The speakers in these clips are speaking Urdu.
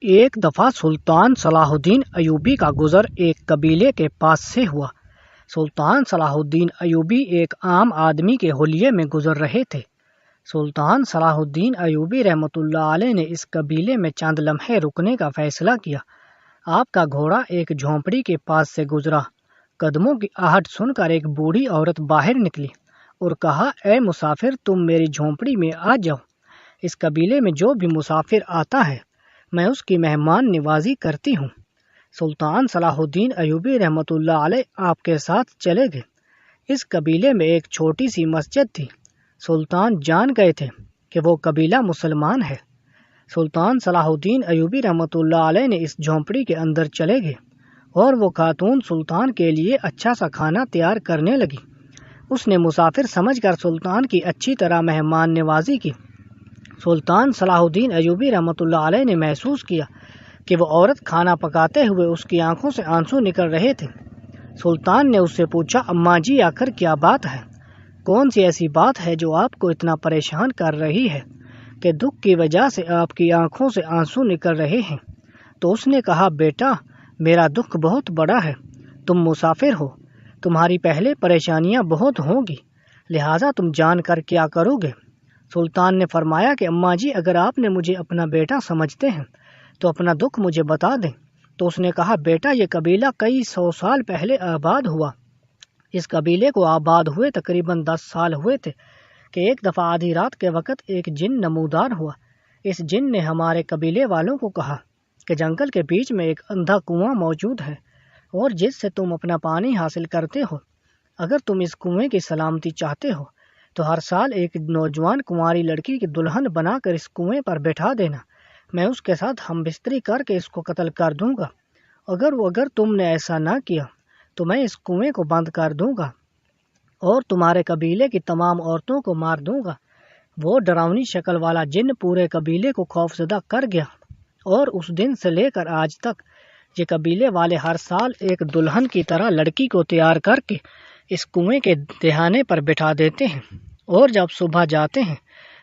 ایک دفعہ سلطان صلاح الدین ایوبی کا گزر ایک قبیلے کے پاس سے ہوا۔ سلطان صلاح الدین ایوبی ایک عام آدمی کے حلیے میں گزر رہے تھے۔ سلطان صلاح الدین ایوبی رحمۃ اللہ علیہ نے اس قبیلے میں چند لمحے رکنے کا فیصلہ کیا۔ آپ کا گھوڑا ایک جھونپڑی کے پاس سے گزرا۔ قدموں کی آہٹ سن کر ایک بوڑھی عورت باہر نکلی اور کہا، اے مسافر، تم میری جھونپڑی میں آ جاؤ۔ اس قبیلے میں جو بھی مسافر آتا ہے میں اس کی مہمان نوازی کرتی ہوں۔ سلطان صلاح الدین ایوبی رحمۃ اللہ علیہ آپ کے ساتھ چلے گئے۔ اس قبیلے میں ایک چھوٹی سی مسجد تھی۔ سلطان جان گئے تھے کہ وہ قبیلہ مسلمان ہے۔ سلطان صلاح الدین ایوبی رحمۃ اللہ علیہ نے اس جھونپڑی کے اندر چلے گئے اور وہ خاتون سلطان کے لیے اچھا سا کھانا تیار کرنے لگی۔ اس نے مسافر سمجھ کر سلطان کی اچھی طرح مہمان نوازی کی۔ سلطان صلاح الدین ایوبی رحمۃ اللہ علیہ نے محسوس کیا کہ وہ عورت کھانا پکاتے ہوئے اس کی آنکھوں سے آنسو نکل رہے تھے۔ سلطان نے اس سے پوچھا، اماں جی، آخر کیا بات ہے؟ کون سی ایسی بات ہے جو آپ کو اتنا پریشان کر رہی ہے کہ دکھ کی وجہ سے آپ کی آنکھوں سے آنسو نکل رہے ہیں؟ تو اس نے کہا، بیٹا، میرا دکھ بہت بڑا ہے۔ تم مسافر ہو، تمہاری پہلے پریشانیاں بہت ہوں گی، لہٰذا تم جان کر کیا کرو گے؟ سلطان نے فرمایا کہ اماں جی، اگر آپ نے مجھے اپنا بیٹا سمجھتے ہیں تو اپنا دکھ مجھے بتا دیں۔ تو اس نے کہا، بیٹا، یہ قبیلہ کئی 100 سال پہلے آباد ہوا۔ اس قبیلے کو آباد ہوئے تقریباً 10 سال ہوئے تھے کہ ایک دفعہ آدھی رات کے وقت ایک جن نمودار ہوا۔ اس جن نے ہمارے قبیلے والوں کو کہا کہ جنگل کے بیچ میں ایک اندھا کنواں موجود ہے اور جس سے تم اپنا پانی حاصل کرتے ہو۔ اگر تم اس کنویں کی سلامتی چاہتے ہو تو ہر سال ایک نوجوان کنواری لڑکی کی دلہن بنا کر اس کنویں پر بٹھا دینا۔ میں اس کے ساتھ ہم بستری کر کے اس کو قتل کر دوں گا۔ اگر تم نے ایسا نہ کیا تو میں اس کنویں کو بند کر دوں گا اور تمہارے قبیلے کی تمام عورتوں کو مار دوں گا۔ وہ ڈراؤنی شکل والا جن پورے قبیلے کو خوفزدہ کر گیا اور اس دن سے لے کر آج تک یہ قبیلے والے ہر سال ایک دلہن کی طرح لڑکی کو تیار کر کے اس کنویں کے دہانے پر بٹھا دیتے ہیں اور جب صبح جاتے ہیں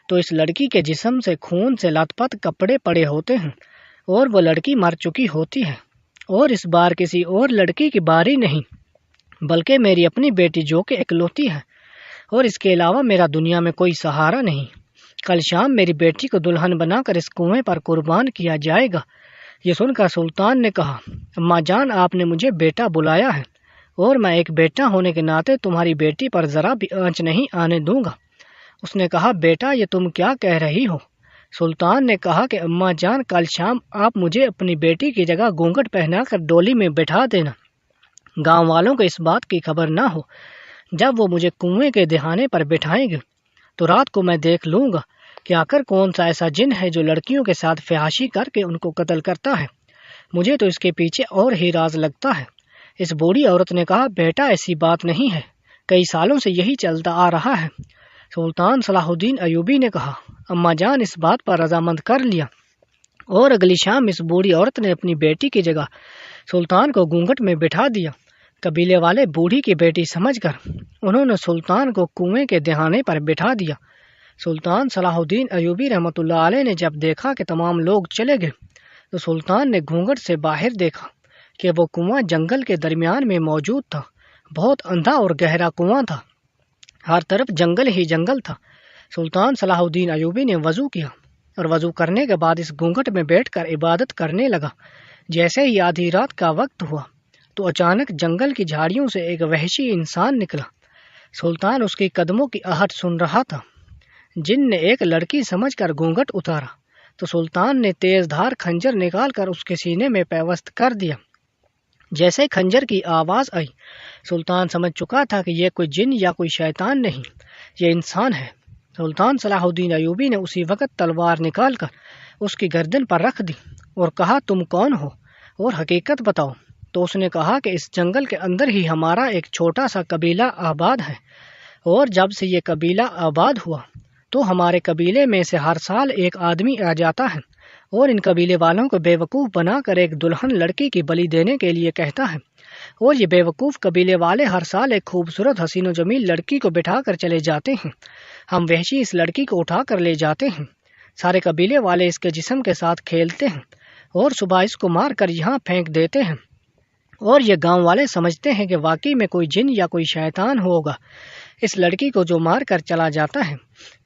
تو اس لڑکی کے جسم سے خون سے لت پت کپڑے پڑے ہوتے ہیں اور وہ لڑکی مر چکی ہوتی ہے۔ اور اس بار کسی اور لڑکی کی باری نہیں بلکہ میری اپنی بیٹی جو کہ اکلوتی ہے، اور اس کے علاوہ میرا دنیا میں کوئی سہارا نہیں۔ کل شام میری بیٹی کو دلہن بنا کر اس کنویں پر قربان کیا جائے گا۔ یہ سن کر سلطان نے کہا، اماں جان، آپ نے مجھے بیٹا بلایا ہے اور میں ایک بیٹا ہونے کے ناطے تمہاری بیٹی پر ذرا بھی آنچ نہیں آنے دوں گا۔ اس نے کہا، بیٹا، یہ تم کیا کہہ رہی ہو؟ سلطان نے کہا کہ اماں جان، کل شام آپ مجھے اپنی بیٹی کی جگہ گھونگھٹ پہنا کر ڈولی میں بٹھا دینا۔ گاؤں والوں کو اس بات کی خبر نہ ہو۔ جب وہ مجھے کنویں کے دہانے پر بٹھائیں گے تو رات کو میں دیکھ لوں گا کہ آخر کون سا ایسا جن ہے جو لڑکیوں کے ساتھ فحاشی کر کے ان کو قتل کرتا ہے۔ مجھے تو اس کے پیچھے اور ہی راز لگتا ہے۔ اس بوڑھی عورت نے کہا، بیٹا، ایسی بات نہیں ہے، کئی سالوں سے یہی چلتا آ رہا ہے۔ سلطان صلاح الدین ایوبی نے کہا، اماں جان اس بات پر رضامند کر لیا، اور اگلی شام اس بوڑھی عورت نے اپنی بیٹی کی جگہ سلطان کو گھونگھٹ میں بٹھا دیا۔ قبیلے والے بوڑھی کی بیٹی سمجھ کر انہوں نے سلطان کو کنویں کے دہانے پر بٹھا دیا۔ سلطان صلاح الدین ایوبی رحمۃ اللہ علیہ نے جب دیکھا کہ تمام لوگ چلے گئے تو سلطان نے گھونگھٹ سے باہر دیکھا کہ وہ کنواں جنگل کے درمیان میں موجود تھا۔ بہت اندھا اور گہرا کنواں تھا، ہر طرف جنگل ہی جنگل تھا۔ سلطان صلاح الدین ایوبی نے وضو کیا اور وضو کرنے کے بعد اس گھونگھٹ میں بیٹھ کر عبادت کرنے لگا۔ جیسے ہی آدھی رات کا وقت ہوا تو اچانک جنگل کی جھاڑیوں سے ایک وحشی انسان نکلا۔ سلطان اس کی قدموں کی آہٹ سن رہا تھا۔ جن نے ایک لڑکی سمجھ کر گھونگھٹ اتارا تو سلطان نے تیز دھار خنجر نکال کر اس کے سینے میں پیوست کر دیا۔ جیسے خنجر کی آواز آئی، سلطان سمجھ چکا تھا کہ یہ کوئی جن یا کوئی شیطان نہیں، یہ انسان ہے۔ سلطان صلاح الدین ایوبی نے اسی وقت تلوار نکال کر اس کی گردن پر رکھ دی اور کہا، تم کون ہو اور حقیقت بتاؤ۔ تو اس نے کہا کہ اس جنگل کے اندر ہی ہمارا ایک چھوٹا سا قبیلہ آباد ہے، اور جب سے یہ قبیلہ آباد ہوا تو ہمارے قبیلے میں سے ہر سال ایک آدمی آ جاتا ہے اور ان قبیلے والوں کو بیوقوف بنا کر ایک دلہن لڑکی کی بلی دینے کے لیے کہتا ہے، اور یہ بیوقوف قبیلے والے ہر سال ایک خوبصورت حسین و جمیل لڑکی کو بٹھا کر چلے جاتے ہیں۔ ہم وحشی اس لڑکی کو اٹھا کر لے جاتے ہیں، سارے قبیلے والے اس کے جسم کے ساتھ کھیلتے ہیں اور صبح اس کو مار کر یہاں پھینک دیتے ہیں، اور یہ گاؤں والے سمجھتے ہیں کہ واقعی میں کوئی جن یا کوئی شیطان ہوگا اس لڑکی کو جو مار کر چلا جاتا ہے،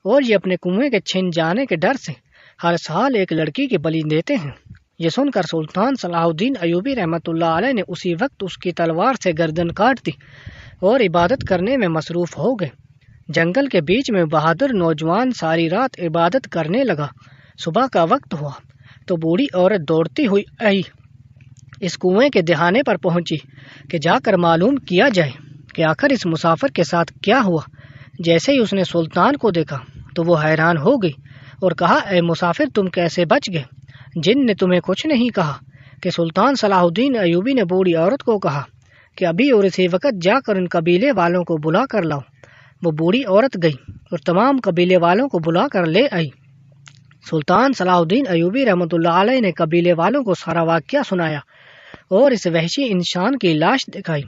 اور یہ اپنے کنویں کے چھن جانے کے ڈر سے ہر سال ایک لڑکی کی بلی دیتے ہیں۔ یہ سن کر سلطان صلاح الدین ایوبی رحمۃ اللہ علیہ نے اسی وقت اس کی تلوار سے گردن کاٹ دی اور عبادت کرنے میں مصروف ہو گئے۔ جنگل کے بیچ میں بہادر نوجوان ساری رات عبادت کرنے لگا۔ صبح کا وقت ہوا تو بوڑھی عورت دوڑتی ہوئی آئی، اس کنویں کے دہانے پر پہنچی کہ جا کر معلوم کیا جائے کہ آخر اس مسافر کے ساتھ کیا ہوا۔ جیسے ہی اس نے سلطان کو دیکھا تو وہ حیران ہو گئی اور کہا، اے مسافر، تم کیسے بچ گئے؟ جن نے تمہیں کچھ نہیں کہا؟ کہ سلطان صلاح الدین ایوبی نے بوڑھی عورت کو کہا کہ ابھی اور اسی وقت جا کر ان قبیلے والوں کو بلا کر لاؤ۔ وہ بوڑھی عورت گئی اور تمام قبیلے والوں کو بلا کر لے آئی۔ سلطان صلاح الدین ایوبی رحمۃ اللہ علیہ نے قبیلے والوں کو سارا واقعہ سنایا اور اس وحشی انسان کی لاش دکھائی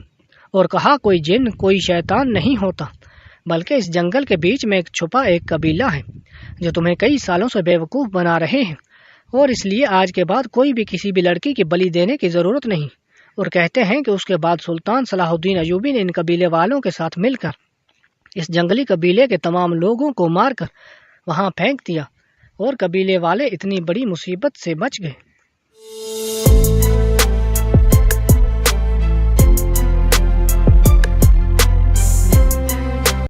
اور کہا، کوئی جن کوئی شیطان نہیں ہوتا، بلکہ اس جنگل کے بیچ میں چھپا ایک قبیلہ ہے جو تمہیں کئی سالوں سے بیوقوف بنا رہے ہیں، اور اس لیے آج کے بعد کوئی بھی کسی بھی لڑکی کی بلی دینے کی ضرورت نہیں۔ اور کہتے ہیں کہ اس کے بعد سلطان صلاح الدین ایوبی نے ان قبیلے والوں کے ساتھ مل کر اس جنگلی قبیلے کے تمام لوگوں کو مار کر وہاں پھینک دیا، اور قبیلے والے اتنی بڑی مصیبت سے بچ گئے۔